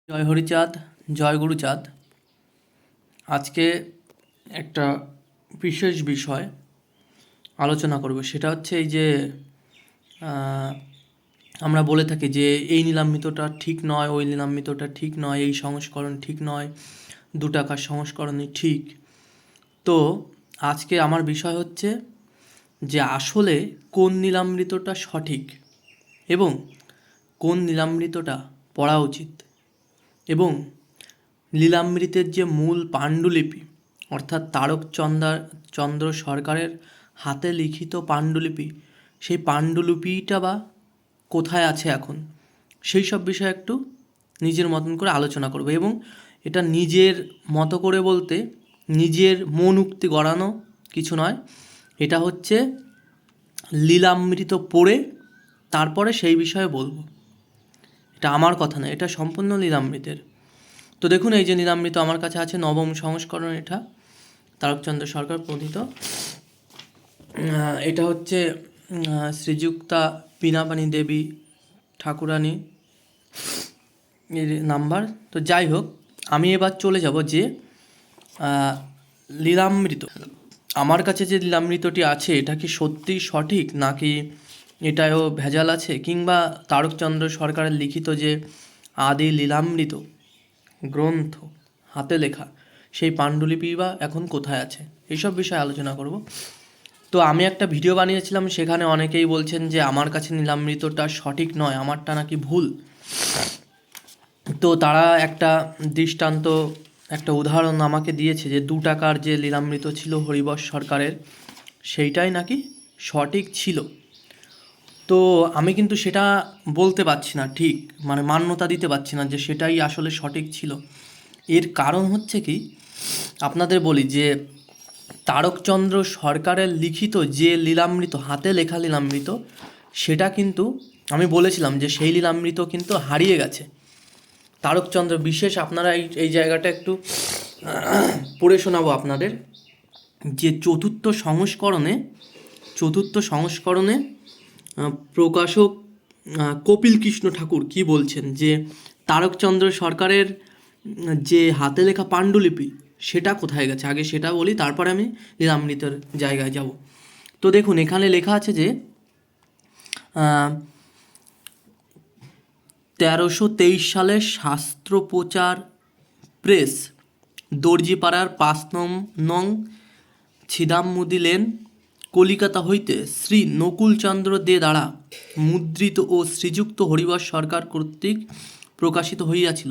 জয় হরিচাঁদ, জয় গুরুচাঁদ। আজকে একটা বিশেষ বিষয় আলোচনা করব, সেটা হচ্ছে এই যে আহ, আমরা বলে থাকি যে এই নীলাম্বিতটা ঠিক নয়, ওই নীলাম্বিতটা ঠিক নয়, এই সংস্করণ ঠিক নয়, 2 টাকার সংস্করণই ঠিক। তো আজকে আমার বিষয় হচ্ছে যে আসলে কোন নীলামৃতটা সঠিক এবং কোন নীলামৃতটা পড়া উচিত, এবং লীলামৃতের যে মূল পাণ্ডুলিপি অর্থাৎ চন্দ্র সরকারের হাতে লিখিত পাণ্ডুলিপি, সেই পাণ্ডুলিপিটা বা কোথায় আছে এখন, সেই সব বিষয়ে একটু নিজের মতন করে আলোচনা করব। এবং এটা নিজের মতো করে বলতে নিজের মন উক্তি গড়ানো কিছু নয়, এটা হচ্ছে লীলামৃত পড়ে তারপরে সেই বিষয়ে বলবো। এটা আমার কথা না, এটা সম্পূর্ণ লীলামৃতের। তো দেখুন, এই যে নীলামৃত আমার কাছে আছে, নবম সংস্করণ, এটা তারকচন্দ্র সরকার প্রণীত। এটা হচ্ছে শ্রীযুক্তা বীণাপাণি দেবী ঠাকুরানী এর নাম্বার। তো যাই হোক, আমি এবার চলে যাব যে লীলামৃত, আমার কাছে যে লীলামৃতটি আছে এটা কি সত্যি সঠিক, নাকি এটাও ভেজাল আছে, কিংবা তারকচন্দ্র সরকারের লিখিত যে আদি লীলামৃত গ্রন্থ হাতে লেখা সেই পাণ্ডুলিপি বা এখন কোথায় আছে, এইসব বিষয়ে আলোচনা করব। তো আমি একটা ভিডিও বানিয়েছিলাম, সেখানে অনেকেই বলছেন যে আমার কাছে নীলামৃতটা সঠিক নয়, আমারটা নাকি ভুল। তো তারা একটা দৃষ্টান্ত, একটা উদাহরণ আমাকে দিয়েছে যে 2 টাকার যে লীলামৃত ছিল হরিবশ সরকারের, সেইটাই নাকি সঠিক ছিল। তো আমি কিন্তু সেটা বলতে পারছি না, ঠিক মানে মান্যতা দিতে পারছি না যে সেটাই আসলে সঠিক ছিল। এর কারণ হচ্ছে কি, আপনাদের বলি যে তারকচন্দ্র সরকারের লিখিত যে লীলামৃত, হাতে লেখা লীলামৃত, সেটা কিন্তু আমি বলেছিলাম যে সেই লীলামৃত কিন্তু হারিয়ে গেছে। তারকচন্দ্র বিশেষ, আপনারা এই এই জায়গাটা একটু পড়ে শোনাবো আপনাদের, যে চতুর্থ সংস্করণে প্রকাশক কপিল কৃষ্ণ ঠাকুর কি বলছেন, যে তারকচন্দ্র সরকারের যে হাতে লেখা পাণ্ডুলিপি সেটা কোথায় গেছে। আগে সেটা বলি, তারপরে আমি লীলামৃতের জায়গায় যাব। তো দেখুন, এখানে লেখা আছে যে 1323 সালে শাস্ত্র প্রচার প্রেস, দর্জিপাড়ার 5 নং ছিদামুদি লেন, কলিকাতা হইতে শ্রী নকুলচন্দ্র দে দ্বারা মুদ্রিত ও শ্রীযুক্ত হরিবশ সরকার কর্তৃক প্রকাশিত হইয়াছিল।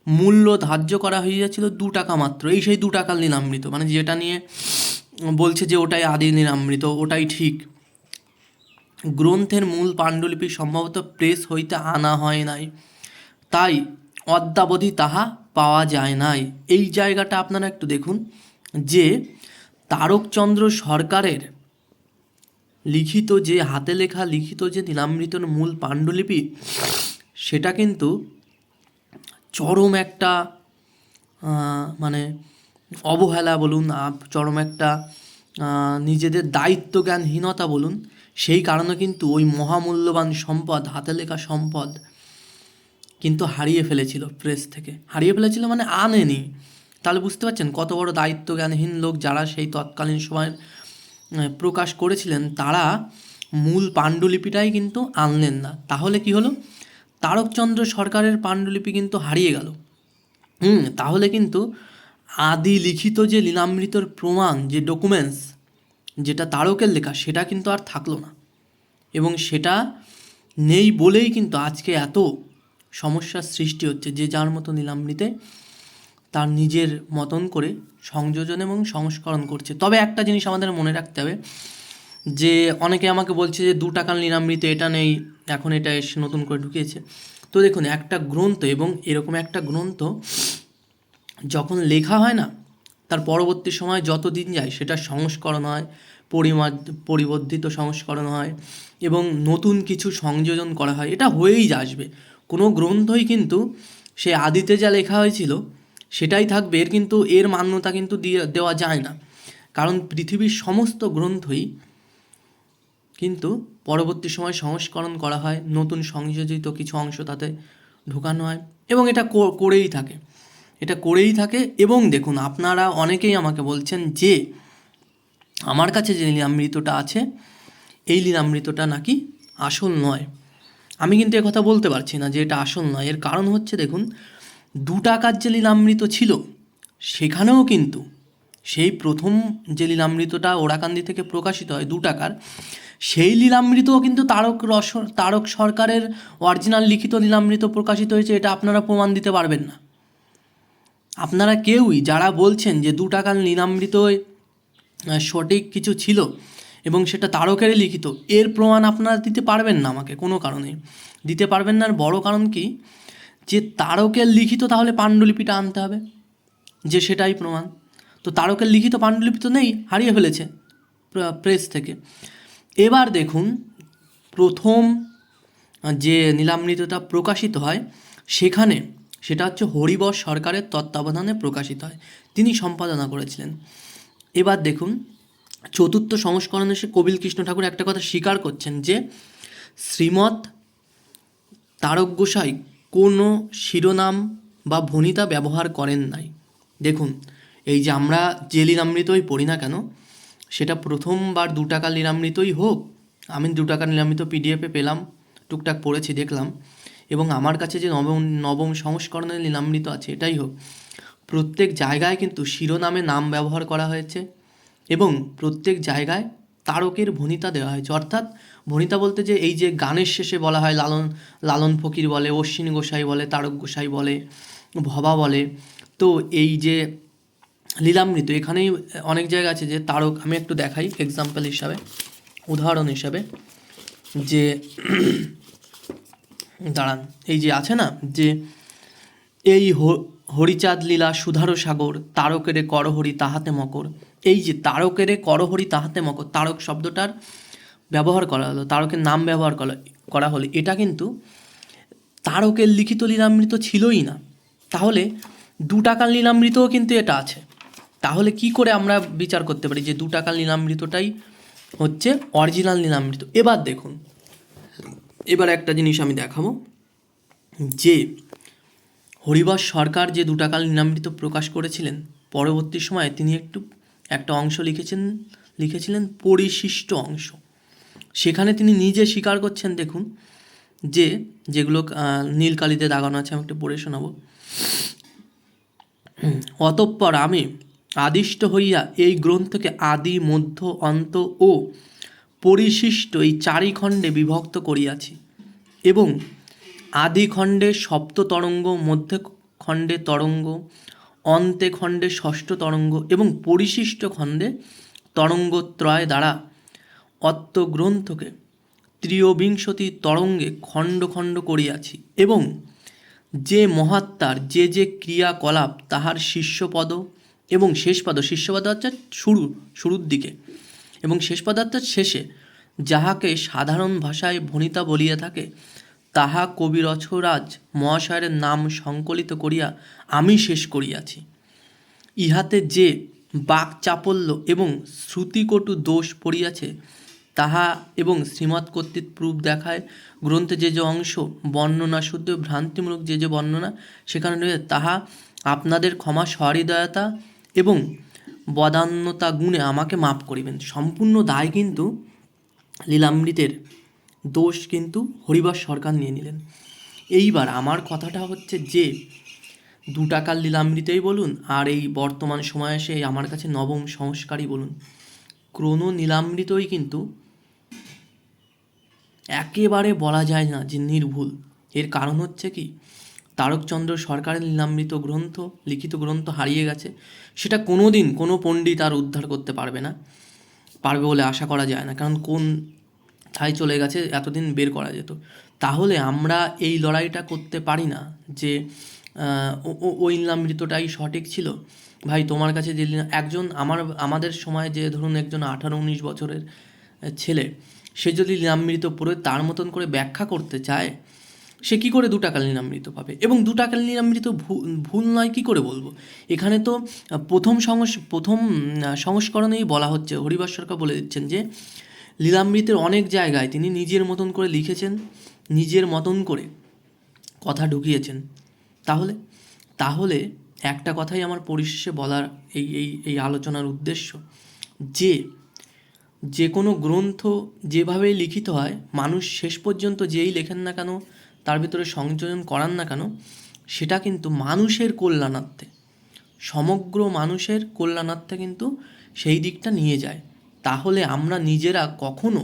মূল্য ধার্য করা হইয়াছিল 2 টাকা মাত্র। এই সেই 2 টাকার লীলামৃত, মানে যেটা নিয়ে বলছে যে ওটাই আদি লীলামৃত, ওটাই ঠিক। গ্রন্থের মূল পাণ্ডুলিপি সম্ভবত প্রেস হইতে আনা হয় নাই, তাই অদ্যাবধি তাহা পাওয়া যায় নাই। এই জায়গাটা আপনারা একটু দেখুন, যে তারকচন্দ্র সরকারের লিখিত যে হাতে লেখা লিখিত যে নীলামৃতের মূল পাণ্ডুলিপি, সেটা কিন্তু চরম একটা মানে অবহেলা বলুন, চরম একটা নিজেদের দায়িত্ব জ্ঞানহীনতা বলুন, সেই কারণে কিন্তু ওই মহামূল্যবান সম্পদ, হাতে লেখা সম্পদ কিন্তু হারিয়ে ফেলেছিল। প্রেস থেকে হারিয়ে ফেলেছিল মানে আনেনি। তাহলে বুঝতে পারছেন কত বড় দায়িত্ব জ্ঞানহীন লোক যারা সেই তৎকালীন সময় প্রকাশ করেছিলেন, তারা মূল পাণ্ডুলিপিটাই কিন্তু আনলেন না। তাহলে কি হলো, তারকচন্দ্র সরকারের পাণ্ডুলিপি কিন্তু হারিয়ে গেল। তাহলে কিন্তু আদি লিখিত যে লীলামৃতর প্রমাণ, যে ডকুমেন্টস, যেটা তারকের লেখা, সেটা কিন্তু আর থাকলো না। এবং সেটা নেই বলেই কিন্তু আজকে এত সমস্যার সৃষ্টি হচ্ছে, যে যার মতো নীলামৃতে তার নিজের মতন করে সংযোজন এবং সংস্করণ করছে। তবে একটা জিনিস আমাদের মনে রাখতে হবে, যে অনেকে আমাকে বলছে যে 2 টাকার লীলামৃত এটা নেই, এখন এটা এসে নতুন করে ঢুকিয়েছে। তো দেখুন, একটা গ্রন্থ, এবং এরকম একটা গ্রন্থ যখন লেখা হয় না, তার পরবর্তী সময় যত দিন যায় সেটা সংস্করণ হয়, পরিবর্ধিত সংস্করণ হয়, এবং নতুন কিছু সংযোজন করা হয়। এটা হয়েই আসবে। কোনো গ্রন্থই কিন্তু সে আদিতে যা লেখা হয়েছিল সেটাই থাকবে, এর মান্যতা কিন্তু দেওয়া যায় না। কারণ পৃথিবীর সমস্ত গ্রন্থই কিন্তু পরবর্তী সময় সংস্করণ করা হয়, নতুন সংযোজিত কিছু অংশ তাতে ঢোকানো হয় এবং এটা করেই থাকে। এবং দেখুন, আপনারা অনেকেই আমাকে বলছেন যে আমার কাছে যে লীলামৃতটা আছে এই লীলামৃতটা নাকি আসল নয়। আমি কিন্তু কথা বলতে পারছি না যে এটা আসল নয়। এর কারণ হচ্ছে, দেখুন, 2 টাকার যে লীলামৃত ছিল সেখানেও কিন্তু সেই প্রথম যে লীলামৃতটা ওরাকান্দি থেকে প্রকাশিত হয় 2 টাকার, সেই লীলামৃতও কিন্তু তারক সরকারের অরিজিনাল লিখিত লীলামৃত প্রকাশিত হয়েছে। এটা আপনারা প্রমাণ দিতে পারবেন না। আপনারা কেউই যারা বলছেন যে 2 টাকার লীলামৃত সঠিক কিছু ছিল এবং সেটা তারকেরই লিখিত, এর প্রমাণ আপনারা দিতে পারবেন না, আমাকে কোনো কারণে দিতে পারবেন না। আর বড় কারণ কি, যে তারকের লিখিত তাহলে পাণ্ডুলিপিটা আনতে হবে, যে সেটাই প্রমাণ। তো তারকের লিখিত পাণ্ডুলিপি তো নেই, হারিয়ে ফেলেছে প্রেস থেকে। এবার দেখুন, প্রথম যে নীলামৃতটা প্রকাশিত হয় সেখানে সেটা হচ্ছে হরিবর সরকারের তত্ত্বাবধানে প্রকাশিত হয়, তিনি সম্পাদনা করেছিলেন। এবার দেখুন, 4র্থ সংস্করণে সে কপিল কৃষ্ণ ঠাকুর একটা কথা স্বীকার করছেন যে শ্রীমৎ তারক গোসাই কোনো শিরোনাম বা ভণিতা ব্যবহার করেন নাই। দেখুন, এই যে আমরা যে লীলামৃতই পড়ি না কেন, সেটা প্রথমবার 2 টাকার লীলামৃতই হোক, আমি 2 টাকার লীলামৃত পিডিএফে পেলাম, টুকটাক পড়েছি, দেখলাম, এবং আমার কাছে যে নবম সংস্করণের লীলামৃত আছে এটাই হোক, প্রত্যেক জায়গায় কিন্তু শিরোনামে নাম ব্যবহার করা হয়েছে এবং প্রত্যেক জায়গায় তারকের ভণিতা দেওয়া হয়েছে। অর্থাৎ ভণিতা বলতে যে এই যে গানের শেষে বলা হয় লালন ফকির বলে, অশ্বিনী গোসাই বলে, তারক গোসাই বলে, ভবা বলে, তো এই যে লীলামৃত এখানেই অনেক জায়গা আছে যে তারক, আমি একটু দেখাই এক্সাম্পল হিসাবে, উদাহরণ হিসাবে, যে দাঁড়ান, এই যে আছে না, যে এই হরিচাঁদ লীলা সুধারো সাগর, তারকেরে করহরি তাহাতে মকর। এই যে তারকেরে করহরি তাহাতে মকর, তারক শব্দটার ব্যবহার করা হলো, তারকের নাম ব্যবহার করা হলো, এটা কিন্তু তারকের লিখিত লীলামৃত ছিলই না। তাহলে 2 টাকার লীলামৃতও কিন্তু এটা আছে। তাহলে কি করে আমরা বিচার করতে পারি যে 2 টাকার লীলামৃতটাই হচ্ছে অরিজিনাল লীলামৃত? এবার দেখুন, এবার একটা জিনিস আমি দেখাবো, যে হরিবর সরকার যে 2 টাকার লীলামৃত প্রকাশ করেছিলেন, পরবর্তী সময়ে তিনি একটা অংশ লিখেছিলেন পরিশিষ্ট অংশ। সেখানে তিনি নিজে স্বীকার করছেন, দেখুন, যে যেগুলো নীল কালিতে দাগানো আছে, আমি একটু পড়ে শোনাবো। অতঃপর আমি আদিষ্ট হইয়া এই গ্রন্থকে আদি, মধ্য, অন্ত ও পরিশিষ্ট এই 4 খণ্ডে বিভক্ত করিয়াছি এবং আদি খণ্ডে 7ম তরঙ্গ, মধ্যে খণ্ডে তরঙ্গ, অন্তে খণ্ডে 6ষ্ঠ তরঙ্গ এবং পরিশিষ্ট খণ্ডে তরঙ্গত্রয় দ্বারা অত্ত গ্রন্থকে 23 তরঙ্গে খণ্ড খণ্ড করিয়াছি এবং যে মহাত্মার যে ক্রিয়াকলাপ তাহার শীর্ষপদ এবং শেষপদ, শীর্ষপদ হচ্ছে শুরুর দিকে এবং শেষ পদার্থের শেষে যাহাকে সাধারণ ভাষায় ভণিতা বলিয়া থাকে, তাহা কবিরছরাজ মহাশয়ের নাম সংকলিত করিয়া আমি শেষ করিয়াছি। ইহাতে যে বাকচাপল্য এবং শ্রুতিকটু দোষ পড়িয়াছে তাহা এবং শ্রীমৎ কর্তৃক প্রুফ দেখায় গ্রন্থে যে অংশ বর্ণনা শুদ্ধ ভ্রান্তিমূলক যে বর্ণনা সেখানে রয়েছে, তাহা আপনাদের ক্ষমা সহৃদয়তা এবং বদান্যতা গুণে আমাকে মাপ করিবেন। সম্পূর্ণ দায় কিন্তু লীলামৃতের দোষ কিন্তু হরিবর সরকার নিয়ে নিলেন। এইবার আমার কথাটা হচ্ছে যে 2 টাকার লীলামৃতেই বলুন আর এই বর্তমান সময়ে এসে আমার কাছে নবম সংস্কারই বলুন, কোনো নীলামৃতই কিন্তু একেবারে বলা যায় না যে নির্ভুল। এর কারণ হচ্ছে কি, তারকচন্দ্র সরকারের লীলামৃত গ্রন্থ, লিখিত গ্রন্থ হারিয়ে গেছে, সেটা কোনো দিন কোনো পণ্ডিত আর উদ্ধার করতে পারবে বলে আশা করা যায় না, কারণ কোন ছাই চলে গেছে এতদিন বের করা যেত। তাহলে আমরা এই লড়াইটা করতে পারি না যে ওই লীলামৃতটাই সঠিক ছিল। ভাই, তোমার কাছে যে একজন আমাদের সময় যে ধরুন একজন 18-19 বছরের ছেলে, সে যদি লীলামৃত পড়ে তার মতন করে ব্যাখ্যা করতে চায়, সে কী করে 2 টাকার লীলামৃত পাবে? এবং 2 টাকার লীলামৃত ভুল নয় কী করে বলবো? এখানে তো প্রথম সংস্করণেই বলা হচ্ছে, হরিবর সরকার বলে দিচ্ছেন যে লীলামৃতের অনেক জায়গায় তিনি নিজের মতন করে লিখেছেন, নিজের মতন করে কথা ঢুকিয়েছেন। তাহলে তাহলে একটা কথাই আমার পরিশেষে বলার এই আলোচনার উদ্দেশ্য, যে কোনো গ্রন্থ যেভাবেই লিখিত হয়, মানুষ শেষ পর্যন্ত যেই লেখেন না কেন, তার ভিতরে সংযোজন করান না কেন, সেটা কিন্তু মানুষের কল্যাণার্থে, সমগ্র মানুষের কল্যাণার্থে কিন্তু সেই দিকটা নিয়ে যায়। তাহলে আমরা নিজেরা কখনো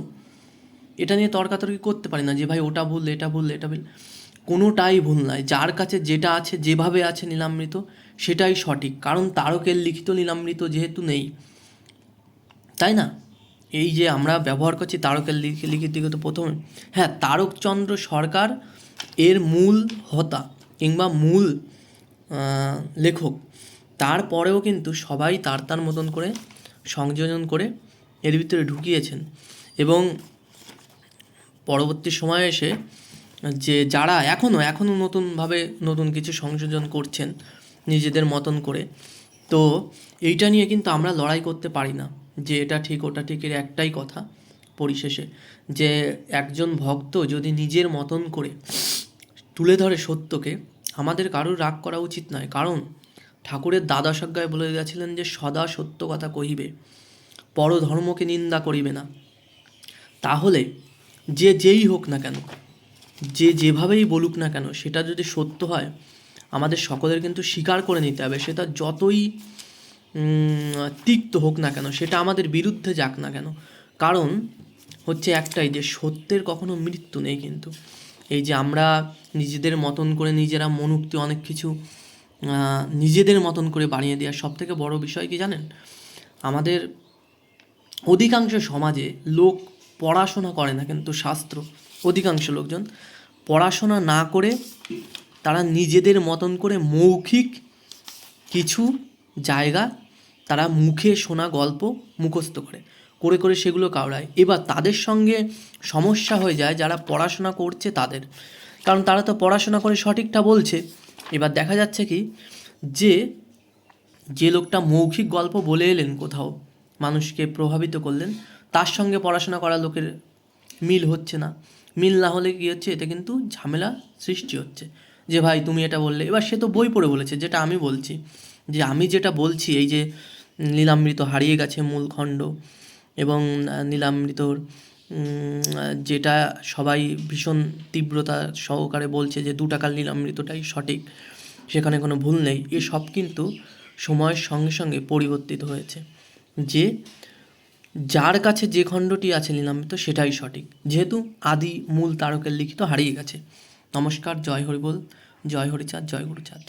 এটা নিয়ে তর্কাতর্কি করতে পারি না যে ভাই ওটা ভুল, এটা ভুল, এটা ভুল। কোনোটাই ভুল নয়। যার কাছে যেটা আছে, যেভাবে আছে লীলামৃত, সেটাই সঠিক। কারণ তারকের লিখিত লীলামৃত যেহেতু নেই, তাই না? এই যে আমরা ব্যবহার করছি তারকের লিখিত প্রথমে, হ্যাঁ, তারকচন্দ্র সরকার এর মূল হোতা কিংবা মূল লেখক। তারপরেও কিন্তু সবাই তার মতন করে সংযোজন করে এর ভিতরে ঢুকিয়েছেন। এবং পরবর্তী সময়ে এসে যে যারা এখনও নতুনভাবে নতুন কিছু সংযোজন করছেন নিজেদের মতন করে, তো এইটা নিয়ে কিন্তু আমরা লড়াই করতে পারি না যে এটা ঠিক ওটা ঠিক। এর একটাই কথা পরিশেষে, যে একজন ভক্ত যদি নিজের মতন করে তুলে ধরে সত্যকে, আমাদের কারোর রাগ করা উচিত নয়। কারণ ঠাকুরের দ্বাদশাধ্যায় বলে গেছিলেন যে সদা সত্য কথা কহিবে, পরধর্মকে নিন্দা করিবে না। তাহলে যে যেই হোক না কেন, যে যেভাবেই বলুক না কেন, সেটা যদি সত্য হয়, আমাদের সকলের কিন্তু স্বীকার করে নিতে হবে। সেটা যতই তিক্ত হোক না কেন, সেটা আমাদের বিরুদ্ধে যাক না কেন। কারণ হচ্ছে একটাই, যে সত্যের কখনো মৃত্যু নেই। কিন্তু এই যে আমরা নিজেদের মতন করে নিজেরা মনোক্তি অনেক কিছু নিজেদের মতন করে বানিয়ে দেওয়ার সবথেকে বড় বিষয় কি জানেন? আমাদের অধিকাংশ সমাজে লোক পড়াশোনা করে না, কিন্তু শাস্ত্র, অধিকাংশ লোকজন পড়াশোনা না করে তারা নিজেদের মতন করে মৌখিক কিছু জায়গা তারা মুখে শোনা গল্প মুখস্থ করে করে সেগুলো কাউরায়। এবার তাদের সঙ্গে সমস্যা হয়ে যায় যারা পড়াশোনা করছে তাদের, কারণ তারা তো পড়াশোনা করে সঠিকটা বলছে। এবার দেখা যাচ্ছে কি, যে লোকটা মৌখিক গল্প বলে এলেন কোথাও, মানুষকে প্রভাবিত করলেন, তার সঙ্গে পড়াশোনা করা লোকের মিল হচ্ছে না। মিল না হলে কী হচ্ছে, এতে কিন্তু ঝামেলা সৃষ্টি হচ্ছে। যে ভাই তুমি এটা বললে, এবার সে তো বই পড়ে বলেছে, যেটা আমি বলছি, যে আমি যেটা বলছি, এই যে লীলামৃত হারিয়ে গেছে মূল খণ্ড, এবং নীলামৃতর যেটা সবাই ভীষণ তীব্রতা সহকারে বলছে যে 2 টাকার লীলামৃতটাই সঠিক, সেখানে কোনো ভুল নেই, এসব কিন্তু সময়ের সঙ্গে সঙ্গে পরিবর্তিত হয়েছে। যে যার কাছে যে খণ্ডটি আছে লীলামৃত, সেটাই সঠিক, যেহেতু আদি মূল তারকের লিখিত হারিয়ে গেছে। নমস্কার, জয় হরিবোল, জয় হরিচাঁদ, জয় গুরুচাঁদ।